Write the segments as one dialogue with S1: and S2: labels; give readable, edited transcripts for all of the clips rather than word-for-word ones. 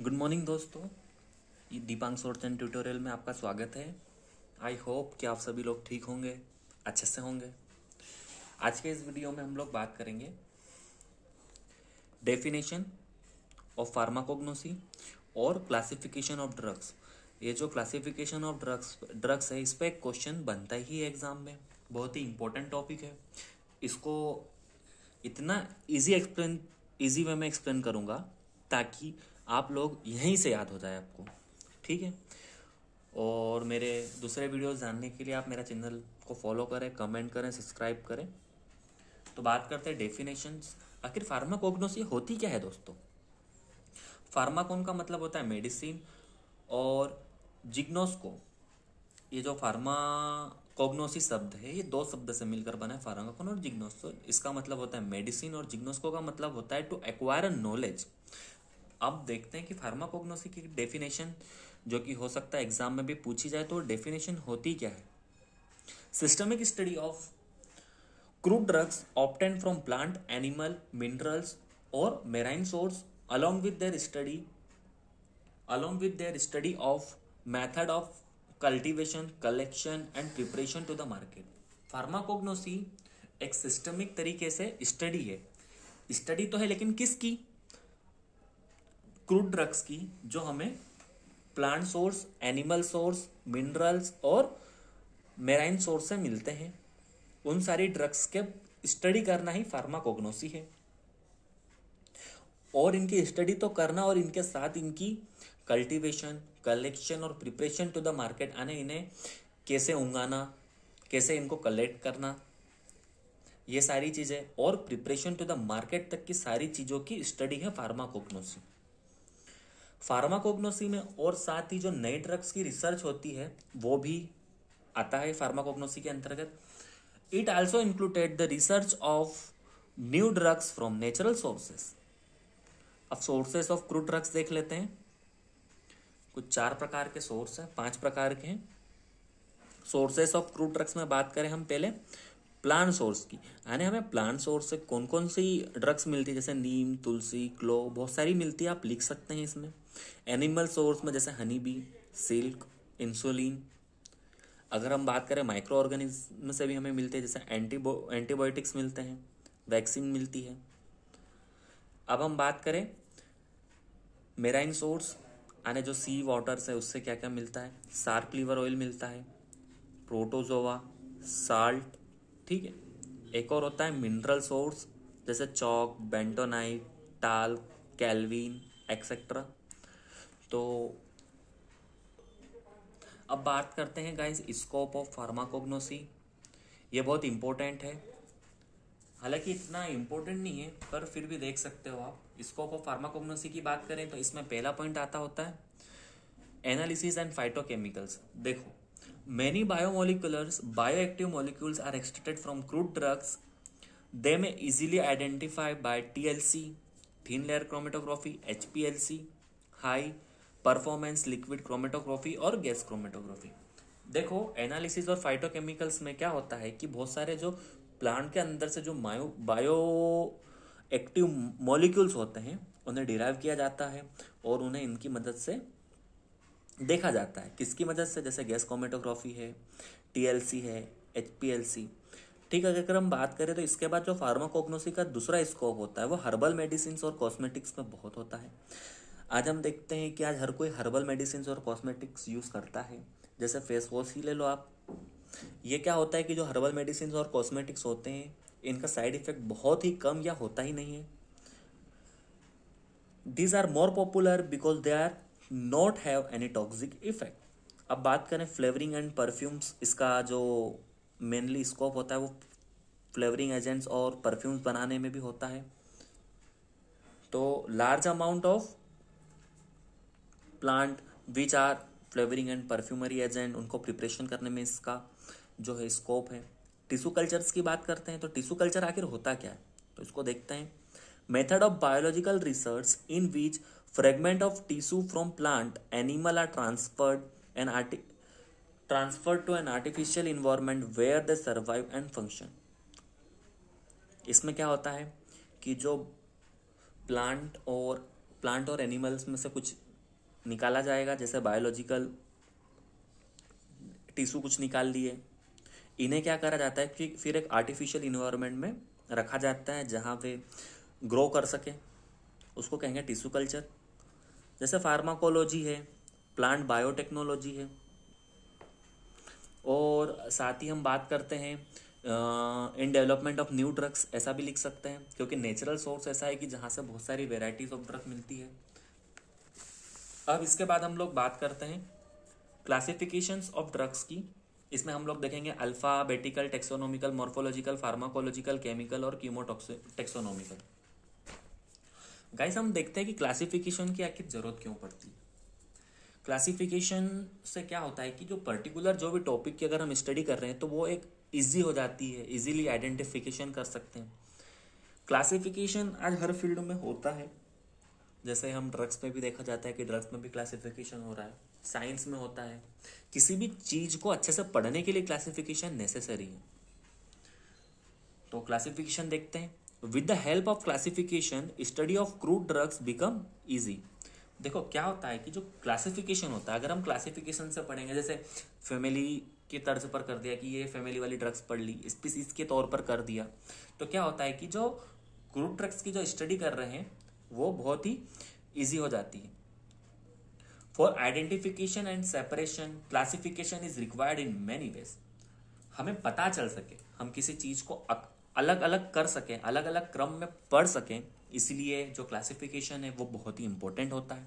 S1: Good morning दोस्तों। ये Deepank सोर्चन tutorial में आपका स्वागत है। आई होप कि आप सभी लोग ठीक होंगे, अच्छे से होंगे। आज के इस वीडियो में हम लोग बात करेंगे डेफिनेशन ऑफ फार्माकोग्नोसी और क्लासिफिकेशन ऑफ ड्रग्स। ये जो क्लासिफिकेशन ऑफ ड्रग्स है, इस पर एक क्वेश्चन बनता ही है एग्जाम में। बहुत ही इंपॉर्टेंट टॉपिक है। इसको इतना इजी वे में एक्सप्लेन करूँगा ताकि आप लोग यहीं से याद हो जाए आपको। ठीक है। और मेरे दूसरे वीडियोस जानने के लिए आप मेरा चैनल को फॉलो करें, कमेंट करें, सब्सक्राइब करें। तो बात करते हैं डेफिनेशंस। आखिर फार्माकोग्नोसी होती क्या है दोस्तों? फार्माकोन का मतलब होता है मेडिसिन, और जिग्नोस्को, ये जो फार्माकोग्नोसी शब्द है ये दो शब्द से मिलकर बना है, फार्माकोन और जिग्नोस्को। इसका मतलब होता है मेडिसिन, और जिग्नोस्को का मतलब होता है टू एक्वायर नॉलेज। अब देखते हैं कि फार्माकोग्नोसी की डेफिनेशन जो कि हो सकता है एग्जाम में भी पूछी जाए, तो डेफिनेशन होती क्या है? Systemic study of crude drugs obtained from plant, animal, minerals or marine source along with their study of method of cultivation, collection and preparation to the market. Pharmacognosy एक सिस्टमिक तरीके से स्टडी है। Study तो है लेकिन किसकी? Crude drugs की, जो हमें plant source, animal source, minerals और मेराइन सोर्स से मिलते हैं। उन सारी ड्रग्स के स्टडी करना ही फार्माकोग्नोसी है। और इनकी स्टडी तो करना और इनके साथ इनकी कल्टीवेशन, कलेक्शन और प्रिपरेशन टू द मार्केट आने, इन्हें कैसे उगाना, कैसे इनको कलेक्ट करना, ये सारी चीजें और प्रिपरेशन टू द मार्केट तक की सारी चीजों की स्टडी है फार्माकोग्नोसी। फार्माकोग्नोसी में और साथ ही जो नए ड्रग्स की रिसर्च होती है वो भी आता है फार्माकोग्नोसी के अंतर्गत। It also included the research of new drugs from natural sources. अब सोर्सेस ऑफ क्रूड ड्रग्स देख लेते हैं। कुछ 4 प्रकार के सोर्स हैं, 5 प्रकार के हैं। सोर्सेस ऑफ क्रूड ड्रग्स में बात करें हम पहले प्लांट सोर्स की, यानी हमें प्लांट सोर्स से कौन कौन सी ड्रग्स मिलती है, जैसे नीम, तुलसी, क्लो, बहुत सारी मिलती है, आप लिख सकते हैं इसमें। एनिमल सोर्स में जैसे हनी बी, सिल्क, इंसुलिन। अगर हम बात करें माइक्रो ऑर्गेनिज्म से भी हमें मिलते हैं, जैसे एंटीबायोटिक्स मिलते हैं, वैक्सीन मिलती है। अब हम बात करें मेराइन सोर्स, यानी जो सी वाटर से, उससे क्या क्या मिलता है? शार्क लीवर ऑयल मिलता है, प्रोटोजोआ, साल्ट। ठीक है। एक और होता है मिनरल सोर्स, जैसे चौक, बेंटोनाइट, टाल, कैल्विन एक्सेट्रा। तो अब बात करते हैं गाइस स्कोप ऑफ फार्माकोग्नोसी। ये बहुत इंपॉर्टेंट है, हालांकि इतना इंपॉर्टेंट नहीं है पर फिर भी देख सकते हो आप। स्कोप ऑफ फार्माकोग्नोसी की बात करें तो इसमें पहला पॉइंट आता होता है एनालिसिस एंड फाइटोकेमिकल्स। देखो, many bioactive molecules are extracted from crude drugs. They may easily identify by TLC, thin layer chromatography, HPLC, high performance liquid chromatography और गैस क्रोमेटोग्राफी। देखो, एनालिसिस और फाइटोकेमिकल्स में क्या होता है कि बहुत सारे जो प्लांट के अंदर से जो बायो एक्टिव मॉलिक्यूल्स होते हैं उन्हें डिराइव किया जाता है और उन्हें इनकी मदद से देखा जाता है। किसकी मदद से? जैसे गैस क्रोमेटोग्राफी है, टीएलसी है, एचपीएलसी। ठीक है। अगर हम बात करें तो इसके बाद जो फार्माकोग्नोसी का दूसरा स्कोप होता है वो हर्बल मेडिसिन और कॉस्मेटिक्स में बहुत होता है। आज हम देखते हैं कि आज हर कोई हर्बल मेडिसिन और कॉस्मेटिक्स यूज़ करता है। जैसे फेस वॉश ही ले लो आप। ये क्या होता है कि जो हर्बल मेडिसिन और कॉस्मेटिक्स होते हैं इनका साइड इफेक्ट बहुत ही कम या होता ही नहीं है। These are more popular because they are not have any toxic effect. अब बात करें फ्लेवरिंग एंड परफ्यूम्स, इसका जो मेनली स्कोप होता है वो फ्लेवरिंग एजेंट्स और परफ्यूम्स बनाने में भी होता है। तो large amount of plant which are flavouring and perfumery agent, उनको प्रिपरेशन करने में इसका जो है स्कोप है। टिश्यू कल्चर्स की बात करते हैं तो टिश्यू कल्चर आखिर होता क्या है, तो इसको देखते हैं। Method of biological research in which fragment of tissue from plant animal are transferred to an artificial environment where they survive and function. इसमें क्या होता है कि जो प्लांट और एनिमल्स में से कुछ निकाला जाएगा, जैसे बायोलॉजिकल टिश्यू कुछ निकाल लिए, इन्हें क्या करा जाता है कि फिर एक आर्टिफिशियल इन्वायरमेंट में रखा जाता है जहाँ पे ग्रो कर सके, उसको कहेंगे टिश्यू कल्चर। जैसे फार्माकोलॉजी है, प्लांट बायोटेक्नोलॉजी है, और साथ ही हम बात करते हैं in development of new drugs, ऐसा भी लिख सकते हैं, क्योंकि नेचुरल सोर्स ऐसा है कि जहाँ से बहुत सारी वेराइटीज ऑफ ड्रग मिलती है। अब इसके बाद हम लोग बात करते हैं क्लासिफिकेशंस ऑफ ड्रग्स की। इसमें हम लोग देखेंगे alphabetical, taxonomical, morphological, pharmacological, chemical और कीमोटेक्सोनोमिकल। गाइस हम देखते हैं कि क्लासिफिकेशन की आखिर जरूरत क्यों पड़ती है। क्लासिफिकेशन से क्या होता है कि जो पर्टिकुलर जो भी टॉपिक की अगर हम स्टडी कर रहे हैं तो वो एक इजी हो जाती है, इजीली आइडेंटिफिकेशन कर सकते हैं। क्लासिफिकेशन आज हर फील्ड में होता है, जैसे हम ड्रग्स में भी देखा जाता है कि ड्रग्स में भी क्लासिफिकेशन हो रहा है, साइंस में होता है। किसी भी चीज को अच्छे से पढ़ने के लिए क्लासिफिकेशन नेसेसरी है। तो क्लासिफिकेशन देखते हैं। With the help of classification study of crude drugs become easy. देखो क्या होता है कि जो क्लासिफिकेशन होता है, अगर हम क्लासिफिकेशन से पढ़ेंगे, जैसे फैमिली के तर्ज पर कर दिया कि ये फैमिली वाली ड्रग्स पढ़ ली, स्पीसीज के तौर पर कर दिया, तो क्या होता है कि जो क्रूड ड्रग्स की जो स्टडी कर रहे हैं वो बहुत ही इजी हो जाती है। For identification and separation classification is required in many ways. हमें पता चल सके, हम किसी चीज को अलग अलग कर सकें, अलग अलग क्रम में पढ़ सकें, इसलिए जो क्लासिफिकेशन है वो बहुत ही इंपॉर्टेंट होता है।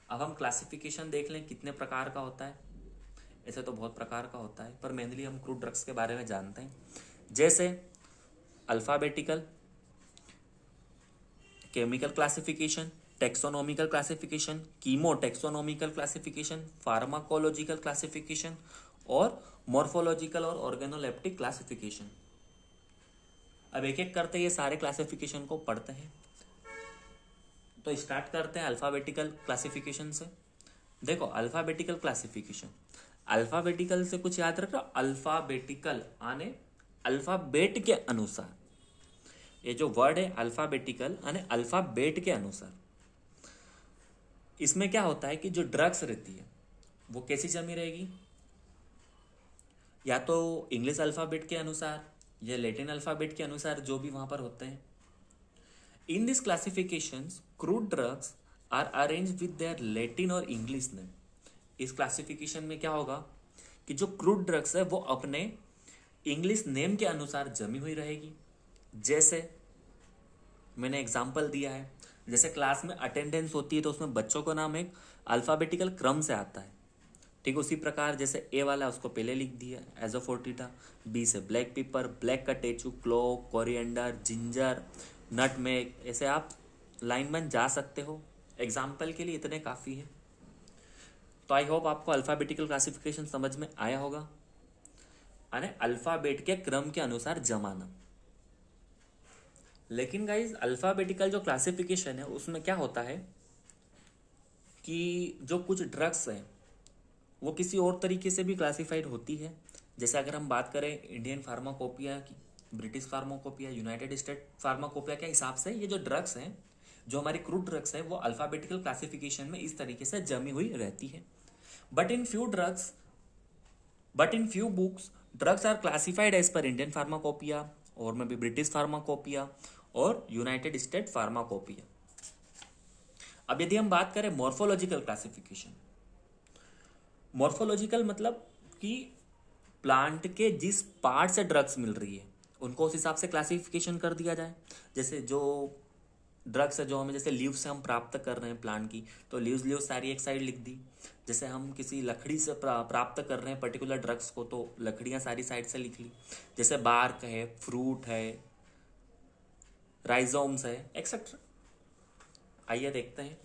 S1: अब हम क्लासिफिकेशन देख लें कितने प्रकार का होता है। ऐसे तो बहुत प्रकार का होता है, पर मेनली हम क्रूड ड्रग्स के बारे में जानते हैं। जैसे alphabetical, chemical classification, taxonomical classification, chemotaxonomical classification, pharmacological classification और मॉर्फोलॉजिकल और ऑर्गेनोलेप्टिक क्लासिफिकेशन। अब एक एक करते ये सारे क्लासिफिकेशन को पढ़ते हैं। तो स्टार्ट करते हैं अल्फाबेटिकल क्लासिफिकेशन से। देखो अल्फाबेटिकल क्लासिफिकेशन, अल्फाबेटिकल से कुछ याद रखना, अल्फाबेटिकल आने अल्फाबेट के अनुसार, ये जो वर्ड है अल्फाबेटिकल यानी अल्फाबेट के अनुसार। इसमें क्या होता है कि जो ड्रग्स रहती है वो कैसी जमी रहेगी, या तो इंग्लिश अल्फाबेट के अनुसार या लैटिन अल्फाबेट के अनुसार, जो भी वहां पर होते हैं। In this classifications crude drugs are arrange with their Latin और इंग्लिश नेम। इस क्लासिफिकेशन में क्या होगा कि जो क्रूड ड्रग्स है वो अपने इंग्लिश नेम के अनुसार जमी हुई रहेगी। जैसे मैंने एग्जाम्पल दिया है, जैसे क्लास में अटेंडेंस होती है तो उसमें बच्चों का नाम एक अल्फाबेटिकल क्रम से आता है, ठीक उसी प्रकार जैसे ए वाला उसको पहले लिख दिया एजोफोर्टिटा, बी से ब्लैक पेपर, ब्लैक का टेचू, क्लोव, कोरिएंडर, जिंजर, नटमेग, ऐसे आप लाइन बन जा सकते हो। एग्जाम्पल के लिए इतने काफ़ी है। तो आई होप आपको अल्फाबेटिकल क्लासिफिकेशन समझ में आया होगा, यानी अल्फाबेट के क्रम के अनुसार जमाना। लेकिन गाइज अल्फाबेटिकल जो क्लासिफिकेशन है उसमें क्या होता है कि जो कुछ ड्रग्स हैं वो किसी और तरीके से भी क्लासिफाइड होती है। जैसे अगर हम बात करें इंडियन फार्माकोपिया की, British pharmacopoeia, United State pharmacopoeia के हिसाब से ये जो ड्रग्स हैं, जो हमारी क्रूड ड्रग्स है, वो अल्फाबेटिकल क्लासिफिकेशन में इस तरीके से जमी हुई रहती है। But in few books drugs are classified as per Indian pharmacopoeia और में भी ब्रिटिश फार्माकोपिया और यूनाइटेड स्टेट फार्माकोपिया। अब यदि हम बात करें मॉर्फोलॉजिकल क्लासिफिकेशन, मॉर्फोलॉजिकल मतलब कि प्लांट के जिस पार्ट से ड्रग्स मिल रही है उनको उस हिसाब से क्लासिफिकेशन कर दिया जाए। जैसे जो ड्रग्स है जो हमें जैसे लीव्स से हम प्राप्त कर रहे हैं प्लांट की, तो लीव्स सारी एक साइड लिख दी। जैसे हम किसी लकड़ी से प्राप्त कर रहे हैं पर्टिकुलर ड्रग्स को, तो लकड़ियां सारी साइड से लिख ली। जैसे बार्क है, फ्रूट है, राइजोम्स है, एक्सेट्रा। आइए देखते हैं।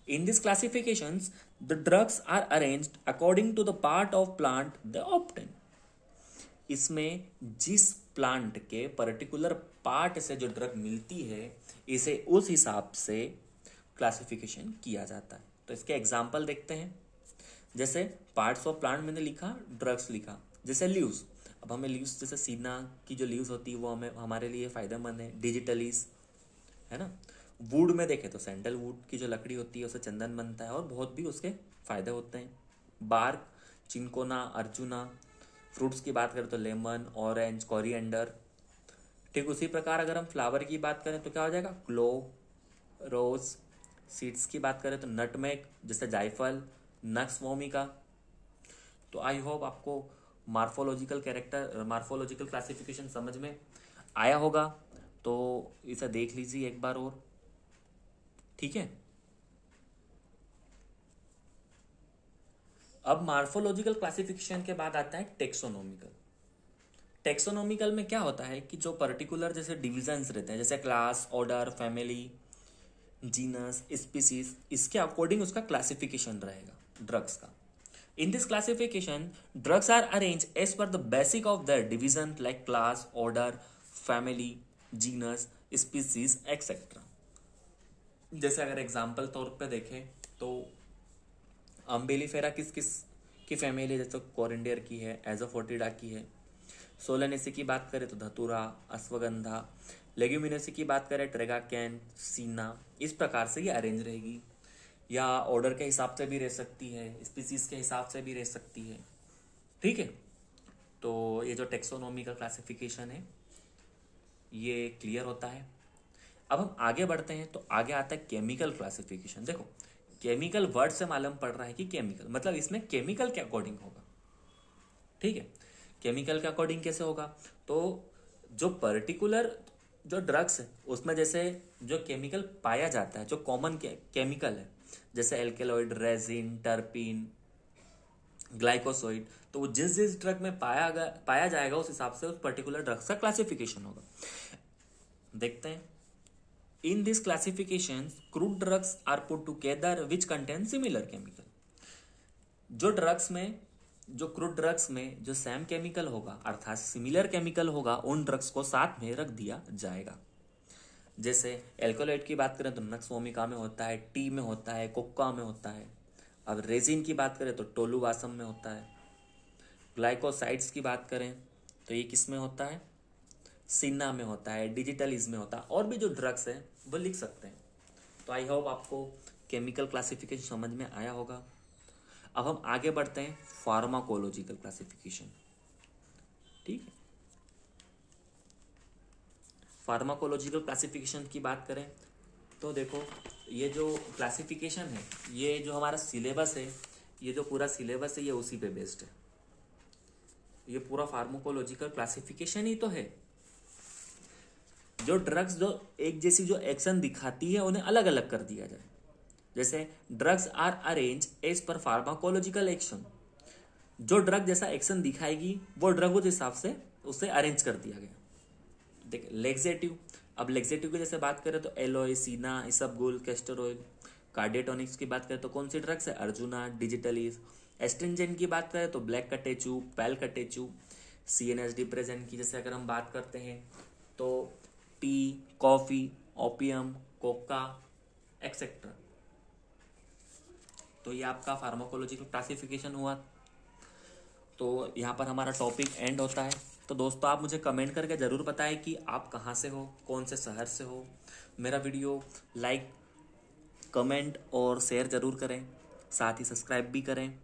S1: In this classifications the drugs are arranged according to the part of plant the obtain. इसमें जिस प्लांट के पर्टिकुलर पार्ट से जो ड्रग मिलती है इसे उस हिसाब से क्लासिफिकेशन किया जाता है। तो इसके एग्जाम्पल देखते हैं। जैसे पार्ट्स ऑफ प्लांट मैंने लिखा, ड्रग्स लिखा। जैसे लीव्स, अब हमें लीव्स जैसे सीना की जो लीव्स होती है वो हमें हमारे लिए फायदेमंद है, डिजिटलीज है ना। वुड में देखें तो सैंडलवुड की जो लकड़ी होती है उससे चंदन बनता है और बहुत भी उसके फायदे होते हैं। बार्क, चिंकोना, अर्जुना। फ्रूट्स की बात करें तो लेमन, ऑरेंज, कोरिएंडर। ठीक उसी प्रकार अगर हम फ्लावर की बात करें तो क्या हो जाएगा, क्लोव, रोज। सीड्स की बात करें तो नटमेग, जैसे जायफल, नक्स वोमिका। तो आई होप आपको मार्फोलॉजिकल क्लासिफिकेशन समझ में आया होगा। तो इसे देख लीजिए एक बार और, ठीक है। अब मार्फोलॉजिकल क्लासिफिकेशन के बाद आता है टेक्सोनोमिकल। टेक्सोनोमिकल में क्या होता है कि जो पर्टिकुलर जैसे डिविजन्स रहते हैं, जैसे class, order, family, genus, species, इसके अकॉर्डिंग उसका क्लासिफिकेशन रहेगा ड्रग्स का। In this classification, drugs are arranged as per the basic of their division like class, order, family, genus, species, etc. जैसे अगर एग्जाम्पल तौर पे देखें तो अम्बेलिफेरा किस किस की फैमिली, जैसे कोरिंडेर की है, एजोफोर्टिडा की है। सोलेनेसी की बात करें तो धतूरा, अश्वगंधा। लेग्यूमिनेसी की बात करें ट्रेगाकैन, सीना। इस प्रकार से ये अरेंज रहेगी, या ऑर्डर के हिसाब से भी रह सकती है, स्पीसीज के हिसाब से भी रह सकती है, ठीक है। तो ये जो टेक्सोनोमी का क्लासिफिकेशन है ये क्लियर होता है। अब हम आगे बढ़ते हैं तो आगे आता है केमिकल क्लासिफिकेशन। देखो, केमिकल वर्ड से मालूम पड़ रहा है कि केमिकल मतलब इसमें केमिकल के अकॉर्डिंग होगा, ठीक है। केमिकल के अकॉर्डिंग कैसे होगा, तो जो पर्टिकुलर जो ड्रग्स है उसमें जैसे जो केमिकल पाया जाता है, जो कॉमन केमिकल है, जैसे एल्केलॉइड, रेजिन, टर्पीन, ग्लाइकोसोइड, तो वो जिस जिस ड्रग में पाया जाएगा उस हिसाब से उस पर्टिकुलर ड्रग्स का क्लासिफिकेशन होगा। देखते हैं। In this classification crude drugs are put together which contain similar chemical. जो क्रूड ड्रग्स में जो सेम केमिकल होगा अर्थात सिमिलर केमिकल होगा, उन ड्रग्स को साथ में रख दिया जाएगा। जैसे एल्कोलाइड की बात करें तो नक्स वोमिका में होता है, टी में होता है, कोका में होता है। अब रेजिन की बात करें तो टोलुवासम में होता है। ग्लाइकोसाइड्स की बात करें तो ये किस में होता है, सिन्ना में होता है, डिजिटलिज में होता है। और भी जो ड्रग्स है वो लिख सकते हैं। तो आई होप आपको केमिकल क्लासिफिकेशन समझ में आया होगा। अब हम आगे बढ़ते हैं फार्माकोलॉजिकल क्लासिफिकेशन, ठीक है। फार्माकोलॉजिकल क्लासिफिकेशन की बात करें तो देखो, ये जो क्लासिफिकेशन है, ये जो हमारा सिलेबस है, ये जो पूरा सिलेबस है ये उसी पे बेस्ड है। ये पूरा फार्माकोलॉजिकल क्लासिफिकेशन ही तो है। जो ड्रग्स जो एक जैसी जो एक्शन दिखाती है उन्हें अलग अलग कर दिया जाए। जैसे drugs are arrange as per pharmacological action. जो ड्रग जैसा एक्शन दिखाएगी वो ड्रग उस हिसाब से उसे अरेंज कर दिया गया। देख, लेक्सेटिव। अब लेक्सेटिव की जैसे बात करें तो एलोय, सीना, इसबगोल, कैस्टर ऑयल। कार्डियोटॉनिक्स की बात करें तो कौन सी ड्रग्स है, अर्जुना, डिजिटलीज। एस्ट्रिंजेंट की बात करें तो ब्लैक कटेचू, पैल कटेचू। सीएनएस डिप्रेजेंट की जैसे अगर हम बात करते हैं तो T, coffee, opium, Coca, etcetera. तो ये आपका फार्माकोलॉजिकल क्लासिफिकेशन हुआ। तो यहाँ पर हमारा टॉपिक एंड होता है। तो दोस्तों आप मुझे कमेंट करके ज़रूर बताएं कि आप कहाँ से हो, कौन से शहर से हो। मेरा वीडियो लाइक, कमेंट और शेयर ज़रूर करें, साथ ही सब्सक्राइब भी करें।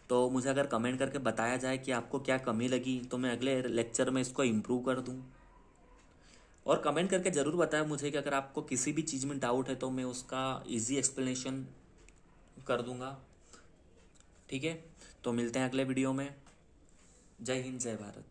S1: तो मुझे अगर कमेंट करके बताया जाए कि आपको क्या कमी लगी तो मैं अगले लेक्चर में इसको इम्प्रूव कर दूँ। और कमेंट करके ज़रूर बताएं मुझे कि अगर आपको किसी भी चीज़ में डाउट है तो मैं उसका ईजी एक्सप्लेनेशन कर दूंगा, ठीक है। तो मिलते हैं अगले वीडियो में। जय हिंद, जय भारत।